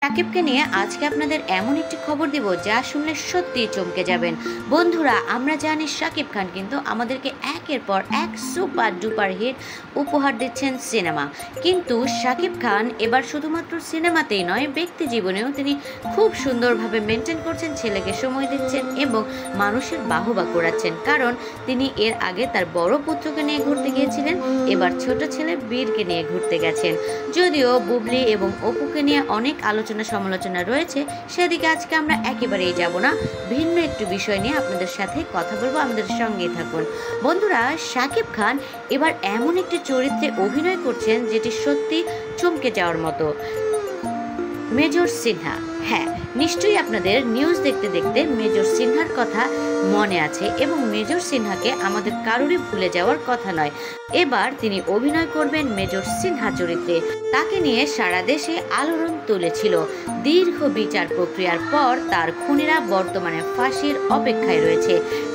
সাকিবকে নিয়ে আজকে আপনাদের এমন একটি খবর দিব যা শুনলে সত্যিই চমকে যাবেন। বন্ধুরা, আমরা জানি সাকিব খান কিন্তু আমাদেরকে একের পর এক সুপার ডুপার হিট উপহার দিচ্ছেন সিনেমা। কিন্তু সাকিব খান এবার শুধুমাত্র সিনেমাতেই নয়, ব্যক্তি জীবনেও তিনি খুব সুন্দরভাবে মেনটেন করছেন, ছেলেকে সময় দিচ্ছেন এবং মানুষের বাহবা করাচ্ছেন। কারণ তিনি এর আগে তার বড় পুত্রকে নিয়ে ঘুরতে গিয়েছিলেন, এবার ছোট ছেলে বীরকে নিয়ে ঘুরতে গেছেন। যদিও বুবলি এবং অপুকে নিয়ে অনেক সমালোচনা রয়েছে, সেদিকে আজকে আমরা একেবারেই যাব না। ভিন্ন একটু বিষয় নিয়ে আপনাদের সাথে কথা বলবো, আমাদের সঙ্গেই থাকুন। বন্ধুরা, সাকিব খান এবার এমন একটি চরিত্রে অভিনয় করছেন যেটি সত্যি চমকে যাওয়ার মতো। মেজর সিনহা। হ্যাঁ, নিশ্চয়ই আপনাদের নিউজ দেখতে দেখতে মেজর সিনহার কথা মনে আছে এবং মেজর সিনহাকে আমাদের কারোরই ভুলে যাওয়ার কথা নয়। এবার তিনি অভিনয় করবেন মেজর সিনহা চরিত্রে। তাকে নিয়ে সারা দেশে আলোড়ন তুলেছিল। দীর্ঘ বিচার প্রক্রিয়ার পর তার খুনিরা বর্তমানে ফাঁসির অপেক্ষায় রয়েছে।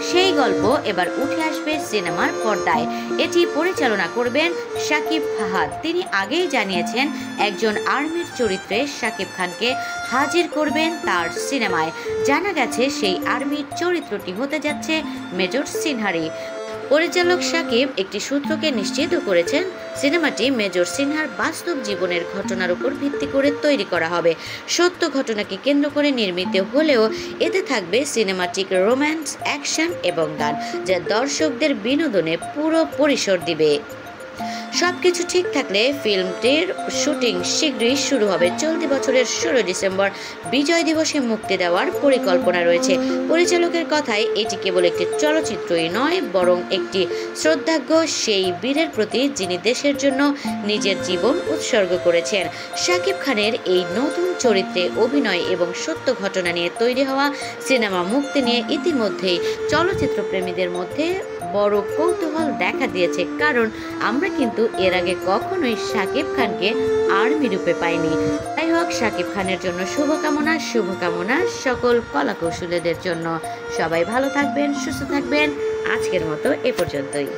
সেই গল্প এবার উঠে আসবে সিনেমার পর্দায়। এটি পরিচালনা করবেন শাকিব ফাহাদ। তিনি আগেই জানিয়েছেন একজন আর্মির চরিত্রে শাকিব খানকে হাজির করবেন তার সিনেমায়। জানা গেছে সেই আর্মির চরিত্রটি হতে যাচ্ছে মেজর সিনহারই। পরিচালক শাকিব একটি সূত্রকে নিশ্চিত করেছেন সিনেমাটি মেজর সিনহার বাস্তব জীবনের ঘটনার উপর ভিত্তি করে তৈরি করা হবে। সত্য ঘটনাকে কেন্দ্র করে নির্মিত হলেও এতে থাকবে সিনেমাটিক রোম্যান্স, অ্যাকশন এবং গান, যা দর্শকদের বিনোদনে পুরো পরিসর দিবে। সবকিছু ঠিক থাকলে ফিল্মটির শুটিং শীঘ্রই শুরু হবে। চলতি বছরের 16 ডিসেম্বর বিজয় দিবসে মুক্তি দেওয়ার পরিকল্পনা রয়েছে। পরিচালকের কথায় এটি কেবল একটি চলচ্চিত্রই নয়, বরং একটি শ্রদ্ধার্ঘ্য সেই বীরের প্রতি যিনি দেশের জন্য নিজের জীবন উৎসর্গ করেছেন। শাকিব খানের এই নতুন চরিত্রে অভিনয় এবং সত্য ঘটনা নিয়ে তৈরি হওয়া সিনেমা মুক্তি নিয়ে ইতিমধ্যেই চলচ্চিত্র প্রেমীদের মধ্যে বড় কৌতূহল দেখা দিয়েছে। কারণ আমরা কিন্তু এর আগে কখনোই শাকিব খানকে আর্মি রূপে পাইনি। যাই হোক, শাকিব খানের জন্য শুভকামনা সকল কলাকৌশলীদের জন্য। সবাই ভালো থাকবেন, সুস্থ থাকবেন। আজকের মতো এ পর্যন্তই।